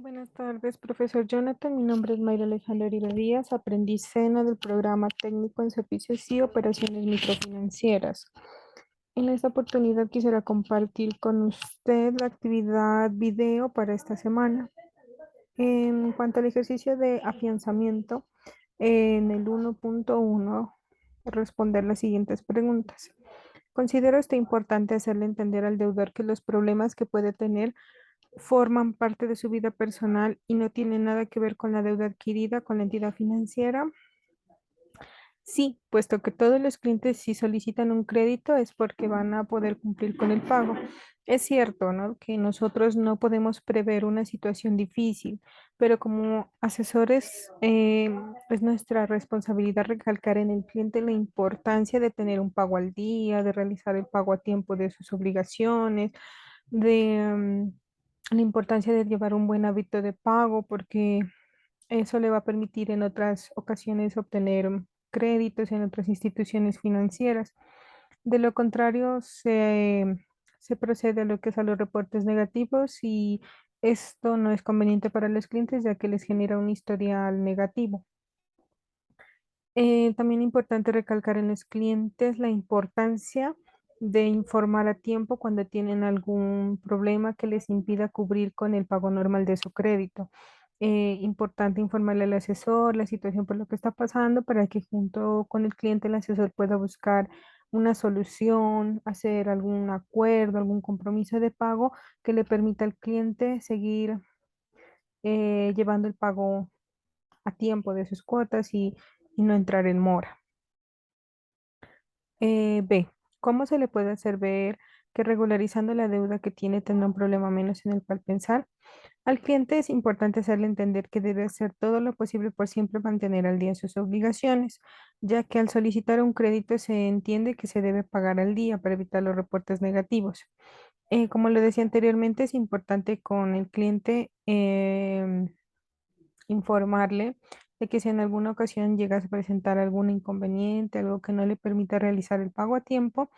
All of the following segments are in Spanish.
Buenas tardes, profesor Jonathan. Mi nombre es Mayra Alejandra Uribe Díaz, aprendiz SENA del programa técnico en servicios y operaciones microfinancieras. En esta oportunidad quisiera compartir con usted la actividad video para esta semana. En cuanto al ejercicio de afianzamiento, en el 1.1, responder las siguientes preguntas. Considero esto importante hacerle entender al deudor que los problemas que puede tener forman parte de su vida personal y no tienen nada que ver con la deuda adquirida con la entidad financiera. Sí, puesto que todos los clientes si solicitan un crédito es porque van a poder cumplir con el pago. Es cierto, ¿no? Que nosotros no podemos prever una situación difícil, pero como asesores es nuestra responsabilidad recalcar en el cliente la importancia de tener un pago al día, de realizar el pago a tiempo de sus obligaciones, de la importancia de llevar un buen hábito de pago, porque eso le va a permitir en otras ocasiones obtener créditos en otras instituciones financieras. De lo contrario, se procede a lo que es a los reportes negativos y esto no es conveniente para los clientes ya que les genera un historial negativo. También importante recalcar en los clientes la importancia de informar a tiempo cuando tienen algún problema que les impida cubrir con el pago normal de su crédito. Importante informarle al asesor la situación por lo que está pasando para que junto con el cliente el asesor pueda buscar una solución, hacer algún acuerdo, algún compromiso de pago que le permita al cliente seguir llevando el pago a tiempo de sus cuotas y no entrar en mora. B. ¿Cómo se le puede hacer ver que regularizando la deuda que tiene tendrá un problema menos en el cual pensar? Al cliente es importante hacerle entender que debe hacer todo lo posible por siempre mantener al día sus obligaciones, ya que al solicitar un crédito se entiende que se debe pagar al día para evitar los reportes negativos. Como lo decía anteriormente, es importante con el cliente informarle de que si en alguna ocasión llega a presentar algún inconveniente, algo que no le permita realizar el pago a tiempo,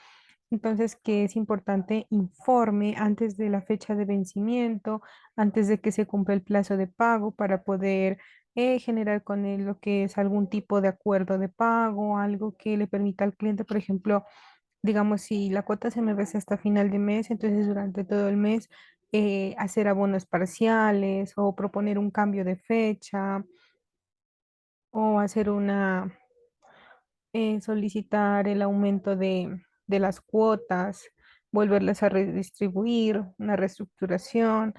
entonces que es importante informe antes de la fecha de vencimiento, antes de que se cumpla el plazo de pago para poder generar con él lo que es algún tipo de acuerdo de pago, algo que le permita al cliente, por ejemplo, digamos, si la cuota se me vence hasta final de mes, entonces durante todo el mes hacer abonos parciales o proponer un cambio de fecha o hacer solicitar el aumento de las cuotas, volverlas a redistribuir, una reestructuración,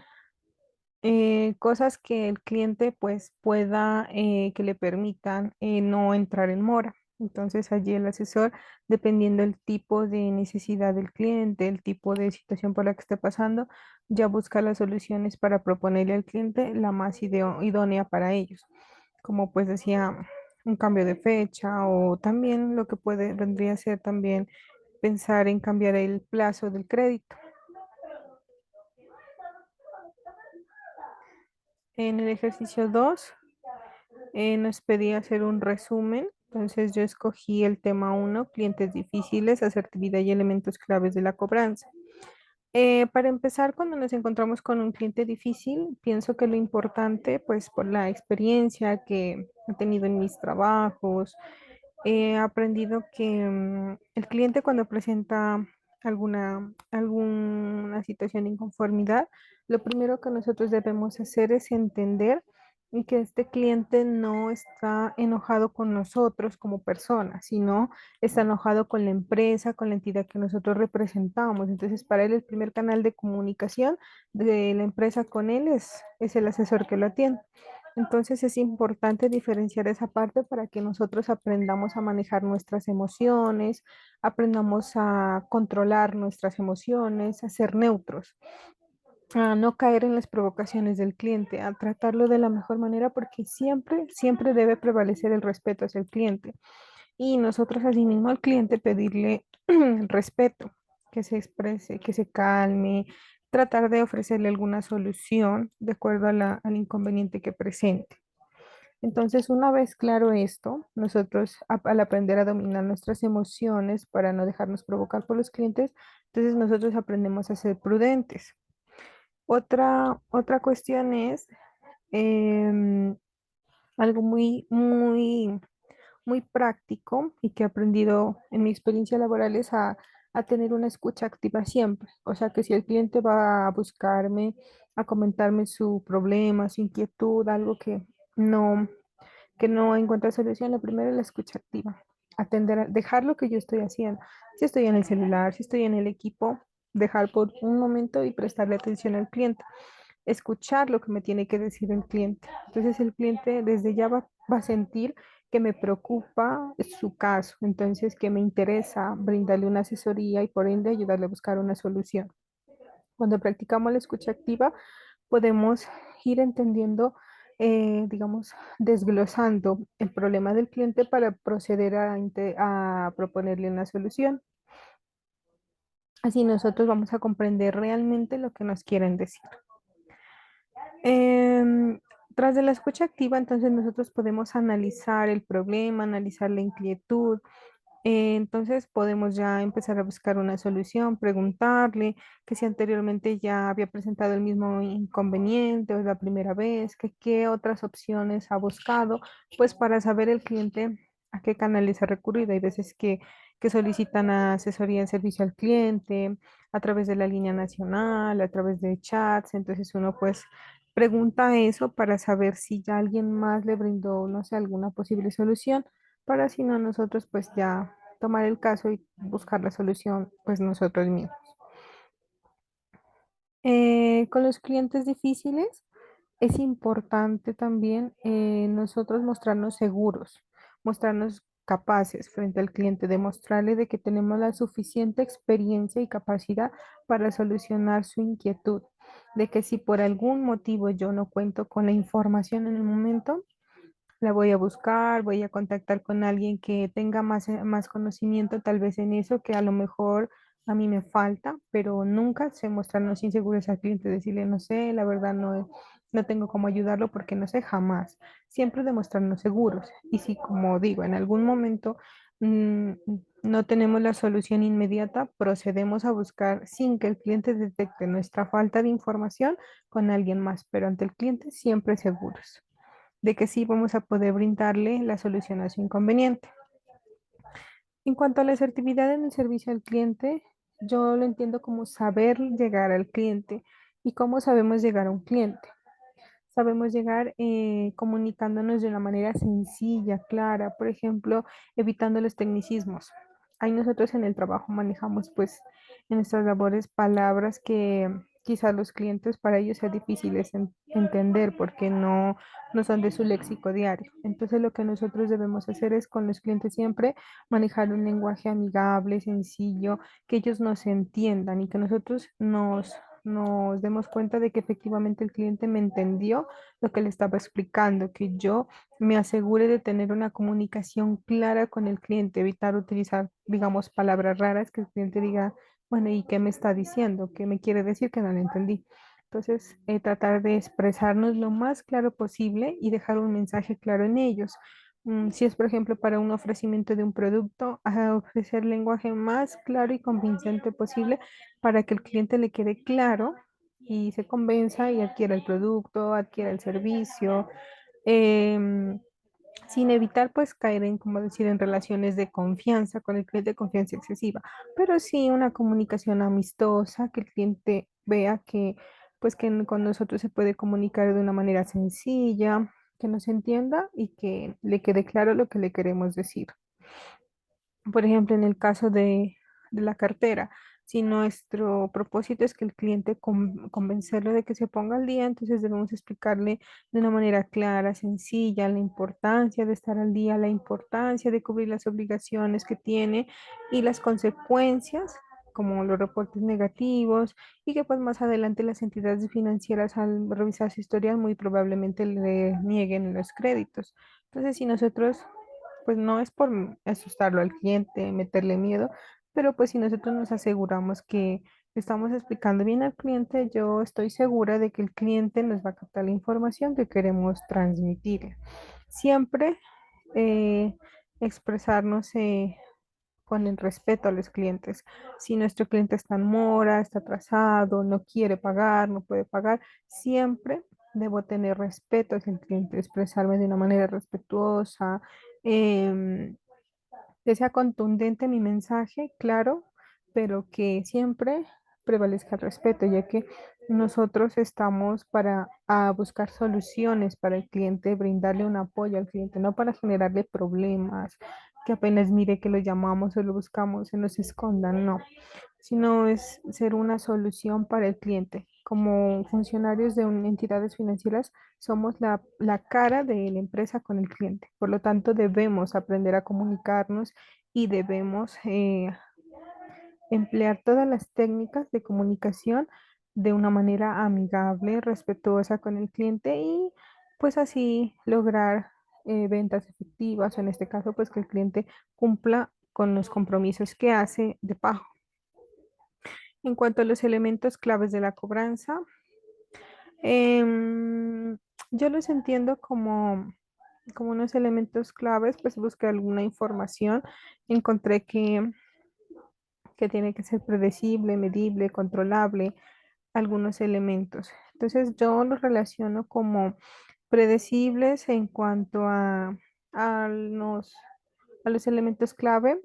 cosas que el cliente pues pueda, que le permitan no entrar en mora. Entonces allí el asesor, dependiendo del tipo de necesidad del cliente, el tipo de situación por la que esté pasando, ya busca las soluciones para proponerle al cliente la más idónea para ellos, como pues decía, un cambio de fecha o también lo que vendría a ser también pensar en cambiar el plazo del crédito. En el ejercicio 2 nos pedía hacer un resumen, entonces yo escogí el tema uno, clientes difíciles, asertividad y elementos claves de la cobranza. Para empezar, cuando nos encontramos con un cliente difícil, pienso que lo importante, pues por la experiencia que he tenido en mis trabajos, he aprendido que el cliente cuando presenta alguna situación de inconformidad, lo primero que nosotros debemos hacer es entender que este cliente no está enojado con nosotros como personas, sino está enojado con la empresa, con la entidad que nosotros representamos. Entonces, para él el primer canal de comunicación de la empresa con él es el asesor que lo atiende. Entonces es importante diferenciar esa parte para que nosotros aprendamos a manejar nuestras emociones, aprendamos a controlar nuestras emociones, a ser neutros, a no caer en las provocaciones del cliente, a tratarlo de la mejor manera porque siempre, siempre debe prevalecer el respeto hacia el cliente. Y nosotros asimismo al cliente pedirle respeto, que se exprese, que se calme, tratar de ofrecerle alguna solución de acuerdo a al inconveniente que presente. Entonces, una vez claro esto, nosotros al aprender a dominar nuestras emociones para no dejarnos provocar por los clientes, entonces nosotros aprendemos a ser prudentes. Otra cuestión es em, algo muy práctico y que he aprendido en mi experiencia laboral es a tener una escucha activa siempre. O sea, que si el cliente va a buscarme, a comentarme su problema, su inquietud, algo no, que no encuentra solución, lo primero es la escucha activa. Atender, dejar lo que yo estoy haciendo. Si estoy en el celular, si estoy en el equipo, dejar por un momento y prestarle atención al cliente, escuchar lo que me tiene que decir el cliente. Entonces el cliente desde ya va a sentir que me preocupa su caso, entonces que me interesa brindarle una asesoría y por ende ayudarle a buscar una solución. Cuando practicamos la escucha activa, podemos ir entendiendo, digamos, desglosando el problema del cliente para proceder a proponerle una solución. Así nosotros vamos a comprender realmente lo que nos quieren decir. Em, Tras de la escucha activa, entonces nosotros podemos analizar el problema, analizar la inquietud. Entonces podemos ya empezar a buscar una solución, preguntarle que si anteriormente ya había presentado el mismo inconveniente o es la primera vez, que qué otras opciones ha buscado, pues para saber el cliente a qué canales ha recurrido. Hay veces que solicitan asesoría en servicio al cliente a través de la línea nacional, a través de chats, entonces uno pues pregunta eso para saber si ya alguien más le brindó, no sé, alguna posible solución, para si no nosotros pues ya tomar el caso y buscar la solución pues nosotros mismos. Con los clientes difíciles es importante también nosotros mostrarnos seguros, mostrarnos capaces frente al cliente, demostrarle de que tenemos la suficiente experiencia y capacidad para solucionar su inquietud, de que si por algún motivo yo no cuento con la información en el momento, la voy a buscar, voy a contactar con alguien que tenga más conocimiento tal vez en eso que a lo mejor a mí me falta, pero nunca se mostrarnos inseguros al cliente, decirle, no sé, la verdad no tengo cómo ayudarlo porque no sé, jamás. Siempre demostrarnos seguros. Y si, como digo, en algún momento mm, no tenemos la solución inmediata, procedemos a buscar sin que el cliente detecte nuestra falta de información con alguien más, pero ante el cliente siempre seguros de que sí vamos a poder brindarle la solución a su inconveniente. En cuanto a la asertividad en el servicio al cliente, yo lo entiendo como saber llegar al cliente. ¿Y cómo sabemos llegar a un cliente? Sabemos llegar comunicándonos de una manera sencilla, clara, por ejemplo, evitando los tecnicismos. Ahí nosotros en el trabajo manejamos, pues, en nuestras labores palabras que quizás los clientes para ellos sea difíciles entender porque no son de su léxico diario. Entonces, lo que nosotros debemos hacer es con los clientes siempre manejar un lenguaje amigable, sencillo, que ellos nos entiendan y que nosotros nos demos cuenta de que efectivamente el cliente me entendió lo que le estaba explicando, que yo me asegure de tener una comunicación clara con el cliente, evitar utilizar, digamos, palabras raras que el cliente diga, bueno, ¿y qué me está diciendo? ¿Qué me quiere decir que no lo entendí? Entonces, tratar de expresarnos lo más claro posible y dejar un mensaje claro en ellos. Si es, por ejemplo, para un ofrecimiento de un producto, a ofrecer lenguaje más claro y convincente posible para que el cliente le quede claro y se convenza y adquiera el producto, adquiera el servicio, em, sin evitar pues caer en, como decir, en relaciones de confianza con el cliente, confianza excesiva, pero sí una comunicación amistosa, que el cliente vea que pues que con nosotros se puede comunicar de una manera sencilla, que nos entienda y que le quede claro lo que le queremos decir. Por ejemplo, en el caso de la cartera, si nuestro propósito es que el cliente convencerlo de que se ponga al día, entonces debemos explicarle de una manera clara, sencilla, la importancia de estar al día, la importancia de cubrir las obligaciones que tiene y las consecuencias como los reportes negativos y que pues más adelante las entidades financieras al revisar su historial muy probablemente le nieguen los créditos. Entonces, si nosotros pues no es por asustarlo al cliente, meterle miedo, pero pues si nosotros nos aseguramos que estamos explicando bien al cliente, yo estoy segura de que el cliente nos va a captar la información que queremos transmitir. Siempre eh, expresarnos con el respeto a los clientes. Si nuestro cliente está en mora, está atrasado, no quiere pagar, no puede pagar, siempre debo tener respeto hacia el cliente, expresarme de una manera respetuosa, em, que sea contundente mi mensaje, claro, pero que siempre prevalezca el respeto, ya que nosotros estamos para buscar soluciones para el cliente, brindarle un apoyo al cliente, no para generarle problemas, que apenas mire que lo llamamos o lo buscamos, se nos escondan, no, sino es ser una solución para el cliente. Como funcionarios de entidades financieras, somos la cara de la empresa con el cliente. Por lo tanto, debemos aprender a comunicarnos y debemos emplear todas las técnicas de comunicación de una manera amigable, respetuosa con el cliente y pues así lograr ventas efectivas o en este caso pues que el cliente cumpla con los compromisos que hace de pago. En cuanto a los elementos claves de la cobranza, em, yo los entiendo como unos elementos claves, pues busqué alguna información, encontré que tiene que ser predecible, medible, controlable, algunos elementos. Entonces yo los relaciono como predecibles en cuanto a los, a los elementos clave.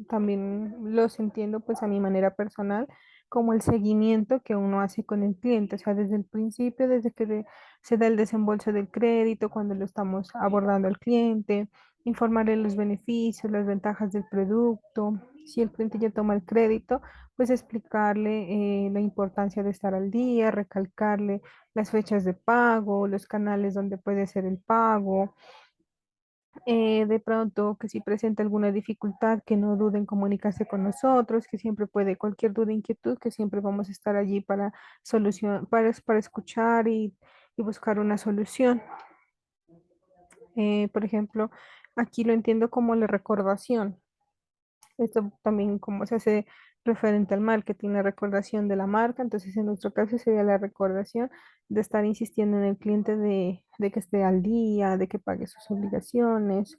También los entiendo pues a mi manera personal como el seguimiento que uno hace con el cliente, o sea, desde el principio, desde que se da el desembolso del crédito, cuando lo estamos abordando al cliente, informarle los beneficios, las ventajas del producto. Si el cliente ya toma el crédito, pues explicarle la importancia de estar al día, recalcarle las fechas de pago, los canales donde puede hacer el pago, de pronto que si presenta alguna dificultad, que no duden en comunicarse con nosotros, que siempre puede, cualquier duda, inquietud, que siempre vamos a estar allí para solución, para escuchar y buscar una solución. Por ejemplo, aquí lo entiendo como la recordación. Esto también como se hace referente al marketing, la recordación de la marca. Entonces, en nuestro caso sería la recordación de estar insistiendo en el cliente de que esté al día, de que pague sus obligaciones,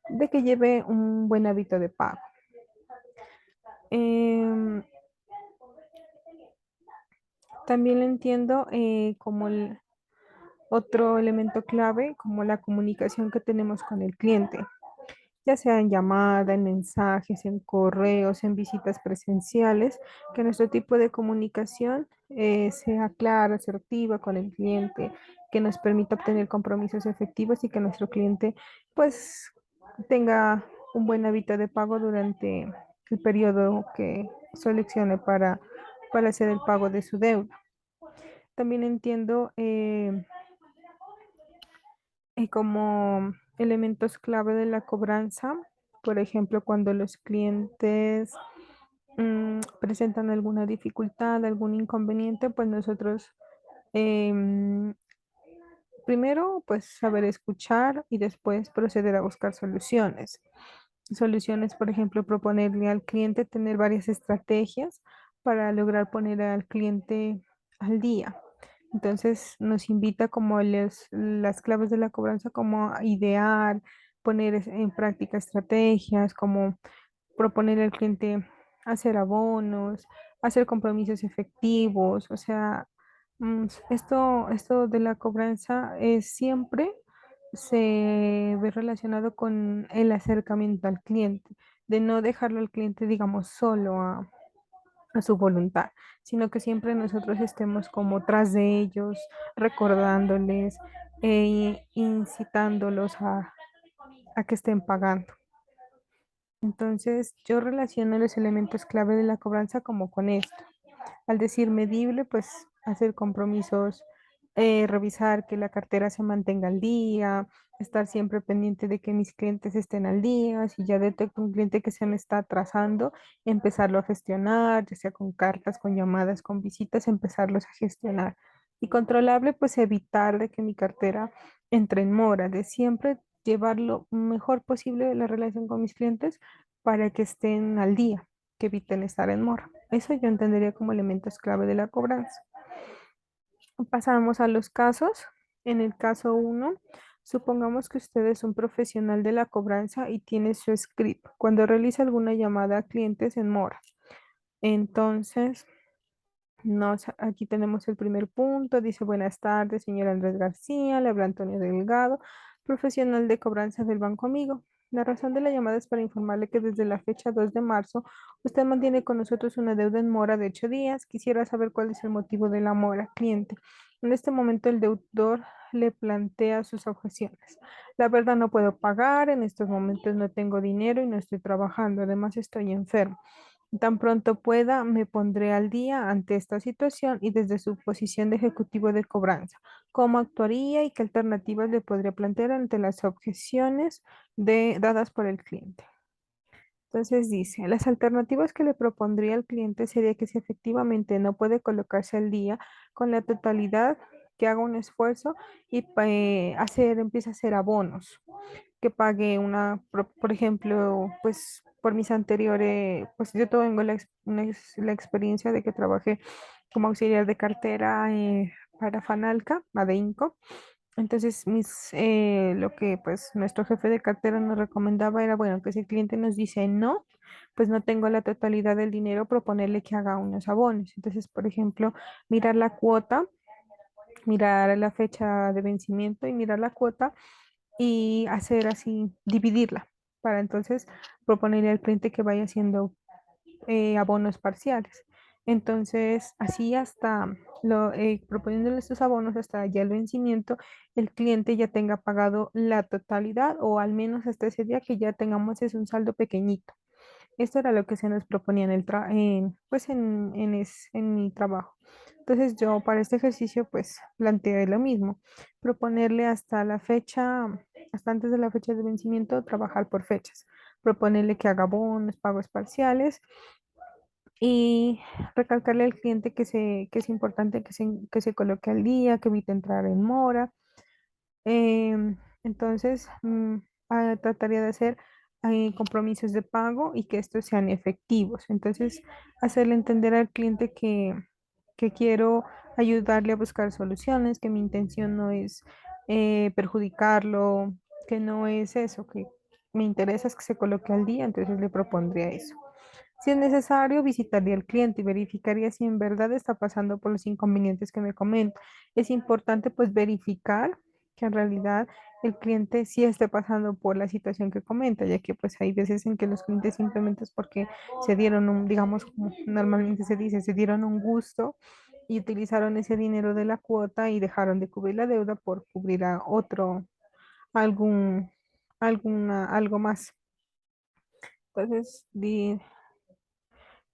de que lleve un buen hábito de pago. Em, También lo entiendo como el otro elemento clave, como la comunicación que tenemos con el cliente, ya sea en llamada, en mensajes, en correos, en visitas presenciales, que nuestro tipo de comunicación sea clara, asertiva con el cliente, que nos permita obtener compromisos efectivos y que nuestro cliente pues tenga un buen hábito de pago durante el periodo que seleccione para hacer el pago de su deuda. También entiendo como elementos clave de la cobranza, por ejemplo, cuando los clientes presentan alguna dificultad, algún inconveniente, pues nosotros em, primero, pues saber escuchar y después proceder a buscar soluciones. Soluciones, por ejemplo, proponerle al cliente tener varias estrategias para lograr poner al cliente al día. Entonces nos invita como las claves de la cobranza, como a idear, poner en práctica estrategias, como proponer al cliente hacer abonos, hacer compromisos efectivos, o sea, esto de la cobranza siempre se ve relacionado con el acercamiento al cliente, de no dejarlo al cliente, digamos, solo a su voluntad, sino que siempre nosotros estemos como tras de ellos, recordándoles e incitándolos a que estén pagando. Entonces, yo relaciono los elementos clave de la cobranza como con esto. Al decir medible, pues hacer compromisos, revisar que la cartera se mantenga al día, estar siempre pendiente de que mis clientes estén al día. Si ya detecto un cliente que se me está atrasando, empezarlo a gestionar, ya sea con cartas, con llamadas, con visitas, empezarlos a gestionar. Y controlable, pues evitar de que mi cartera entre en mora, de siempre llevar lo mejor posible la relación con mis clientes para que estén al día, que eviten estar en mora. Eso yo entendería como elementos clave de la cobranza. Pasamos a los casos. En el caso uno Supongamos que usted es un profesional de la cobranza y tiene su script. Cuando realiza alguna llamada a clientes en mora. Entonces, aquí tenemos el primer punto. Dice, buenas tardes, señor Andrés García. Le habla Antonio Delgado, profesional de cobranza del Banco Amigo. La razón de la llamada es para informarle que desde la fecha 2 de marzo usted mantiene con nosotros una deuda en mora de 8 días. Quisiera saber cuál es el motivo de la mora, cliente. En este momento el deudor le plantea sus objeciones. La verdad no puedo pagar, en estos momentos no tengo dinero y no estoy trabajando, además estoy enfermo. Tan pronto pueda, me pondré al día ante esta situación y desde su posición de ejecutivo de cobranza, cómo actuaría y qué alternativas le podría plantear ante las objeciones dadas por el cliente. Entonces dice, las alternativas que le propondría al cliente sería que si efectivamente no puede colocarse al día con la totalidad, que haga un esfuerzo y empiece a hacer abonos que pague por ejemplo, pues por mis anteriores, pues yo tengo la experiencia de que trabajé como auxiliar de cartera para Fanalca, Adeinco. Entonces, lo que pues nuestro jefe de cartera nos recomendaba era, bueno, que si el cliente nos dice no, pues no tengo la totalidad del dinero, proponerle que haga unos abonos. Entonces, por ejemplo, mirar la cuota, mirar la fecha de vencimiento y mirar la cuota y hacer así, dividirla, para entonces proponerle al cliente que vaya haciendo abonos parciales. Entonces, así proponiéndole estos abonos hasta ya el vencimiento, el cliente ya tenga pagado la totalidad o al menos hasta ese día que ya tengamos es un saldo pequeñito. Esto era lo que se nos proponía pues en mi trabajo. Entonces yo para este ejercicio pues planteé lo mismo, proponerle hasta la fecha, hasta antes de la fecha de vencimiento, trabajar por fechas, proponerle que haga bonos, pagos parciales y recalcarle al cliente que es importante que se coloque al día, que evite entrar en mora. Entonces, trataría de hacer compromisos de pago y que estos sean efectivos. Entonces, hacerle entender al cliente que quiero ayudarle a buscar soluciones, que mi intención no es perjudicarlo, que no es eso, que me interesa es que se coloque al día, entonces le propondría eso. Si es necesario, visitaría al cliente y verificaría si en verdad está pasando por los inconvenientes que me comenta. Es importante pues verificar que en realidad el cliente sí esté pasando por la situación que comenta, ya que pues hay veces en que los clientes simplemente es porque se dieron digamos, como normalmente se dice, se dieron un gusto y utilizaron ese dinero de la cuota y dejaron de cubrir la deuda por cubrir a algún, algo más. Entonces,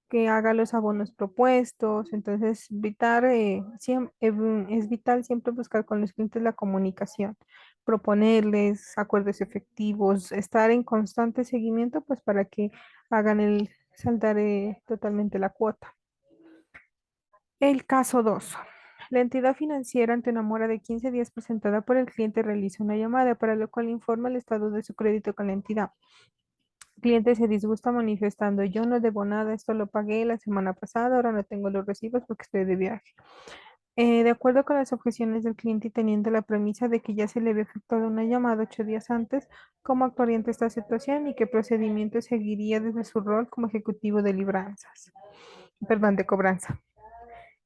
que haga los abonos propuestos. Entonces, es vital siempre buscar con los clientes la comunicación, proponerles acuerdos efectivos, estar en constante seguimiento, pues para que hagan saldar totalmente la cuota. El caso 2. La entidad financiera ante una mora de 15 días presentada por el cliente realiza una llamada para lo cual informa el estado de su crédito con la entidad. Cliente se disgusta manifestando, yo no debo nada, esto lo pagué la semana pasada, ahora no tengo los recibos porque estoy de viaje. De acuerdo con las objeciones del cliente y teniendo la premisa de que ya se le había efectuado una llamada 8 días antes, ¿cómo actuaría ante esta situación y qué procedimiento seguiría desde su rol como ejecutivo de libranzas? Perdón, de cobranza.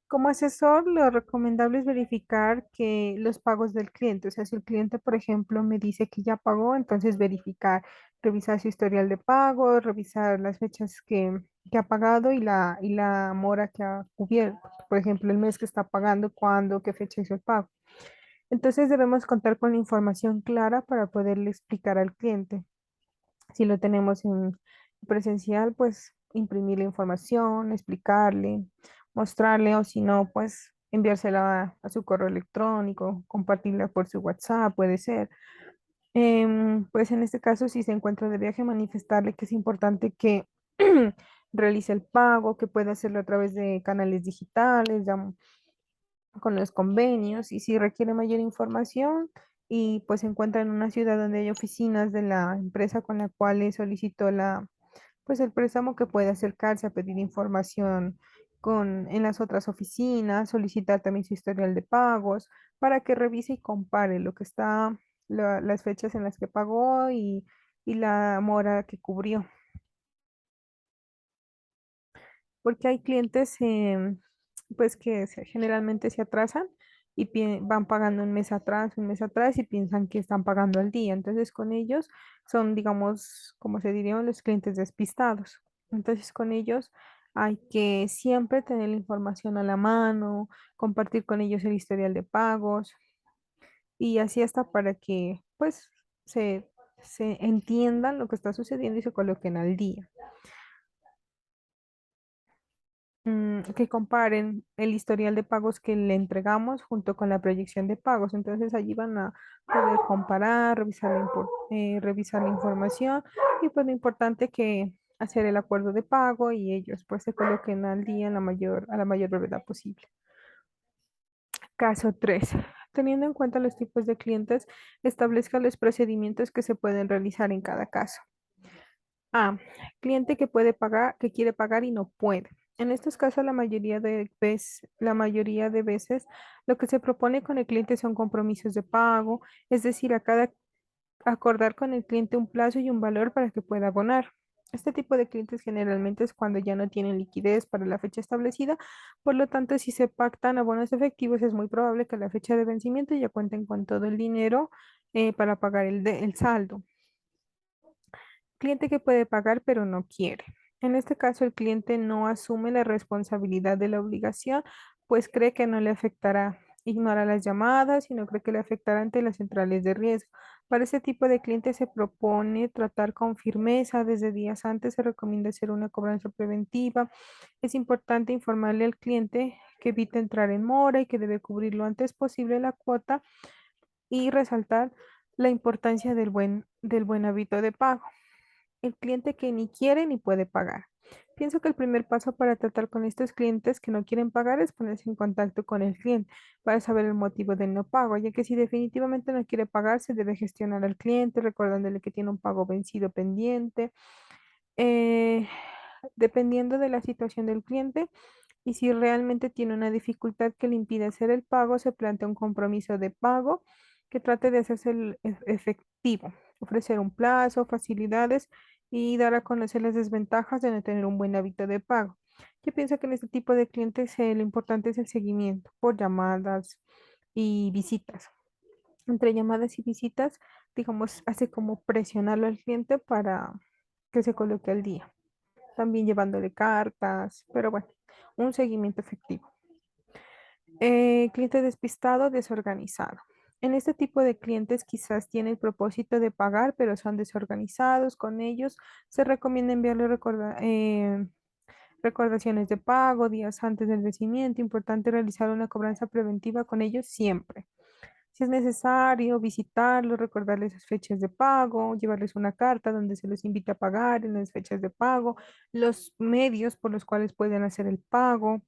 Como asesor, lo recomendable es verificar que los pagos del cliente, o sea, si el cliente, por ejemplo, me dice que ya pagó, entonces verificar, revisar su historial de pago, revisar las fechas que ha pagado y la mora que ha cubierto, por ejemplo, el mes que está pagando, cuándo, qué fecha hizo el pago. Entonces debemos contar con la información clara para poderle explicar al cliente. Si lo tenemos en presencial, pues imprimir la información, explicarle, mostrarle o si no, pues enviársela a su correo electrónico, compartirla por su WhatsApp, puede ser. Pues en este caso, si se encuentra de viaje, manifestarle que es importante que realice el pago, que puede hacerlo a través de canales digitales, ya con los convenios y si requiere mayor información y pues se encuentra en una ciudad donde hay oficinas de la empresa con la cual le solicitó pues el préstamo que puede acercarse a pedir información en las otras oficinas, solicitar también su historial de pagos para que revise y compare lo que está las fechas en las que pagó y la mora que cubrió. Porque hay clientes pues que generalmente se atrasan y van pagando un mes atrás y piensan que están pagando al día. Entonces con ellos son, digamos, como se dirían, los clientes despistados. Entonces con ellos hay que siempre tener la información a la mano, compartir con ellos el historial de pagos y así hasta para que pues se, se entiendan lo que está sucediendo y se coloquen al día. Que comparen el historial de pagos que le entregamos junto con la proyección de pagos. Entonces allí van a poder comparar, revisar la información y pues lo importante que hacer el acuerdo de pago y ellos pues se coloquen al día en a la mayor brevedad posible. Caso 3. Teniendo en cuenta los tipos de clientes, establezca los procedimientos que se pueden realizar en cada caso. A. Cliente que puede pagar, que quiere pagar y no puede. En estos casos, la mayoría de veces, lo que se propone con el cliente son compromisos de pago, es decir, acordar con el cliente un plazo y un valor para que pueda abonar. Este tipo de clientes generalmente es cuando ya no tienen liquidez para la fecha establecida, por lo tanto, si se pactan abonos efectivos, es muy probable que a la fecha de vencimiento ya cuenten con todo el dinero para pagar el saldo. Cliente que puede pagar pero no quiere. En este caso, el cliente no asume la responsabilidad de la obligación, pues cree que no le afectará. Ignora las llamadas y no cree que le afectará ante las centrales de riesgo. Para este tipo de clientes se propone tratar con firmeza. Desde días antes se recomienda hacer una cobranza preventiva. Es importante informarle al cliente que evite entrar en mora y que debe cubrir lo antes posible la cuota y resaltar la importancia del buen hábito de pago. El cliente que ni quiere ni puede pagar. Pienso que el primer paso para tratar con estos clientes que no quieren pagar es ponerse en contacto con el cliente para saber el motivo del no pago, ya que si definitivamente no quiere pagar, se debe gestionar al cliente recordándole que tiene un pago vencido pendiente. Eh, Dependiendo de la situación del cliente y si realmente tiene una dificultad que le impide hacer el pago, se plantea un compromiso de pago que trate de hacerse efectivo, ofrecer un plazo, facilidades y dar a conocer las desventajas de no tener un buen hábito de pago. Yo pienso que en este tipo de clientes lo importante es el seguimiento por llamadas y visitas. Entre llamadas y visitas, digamos, hace como presionarlo al cliente para que se coloque al día, también llevándole cartas, pero bueno, un seguimiento efectivo. Cliente despistado, desorganizado. En este tipo de clientes quizás tiene el propósito de pagar, pero son desorganizados. Con ellos se recomienda enviarle recordaciones de pago días antes del vencimiento. Importante realizar una cobranza preventiva con ellos siempre. Si es necesario, visitarlos, recordarles las fechas de pago, llevarles una carta donde se les invita a pagar en las fechas de pago, los medios por los cuales pueden hacer el pago.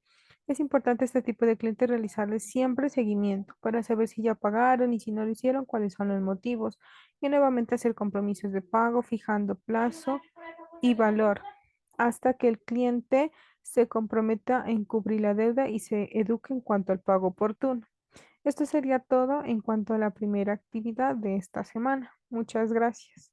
Es importante a este tipo de clientes realizarles siempre seguimiento para saber si ya pagaron y si no lo hicieron, cuáles son los motivos. Y nuevamente hacer compromisos de pago, fijando plazo y valor hasta que el cliente se comprometa en cubrir la deuda y se eduque en cuanto al pago oportuno. Esto sería todo en cuanto a la primera actividad de esta semana. Muchas gracias.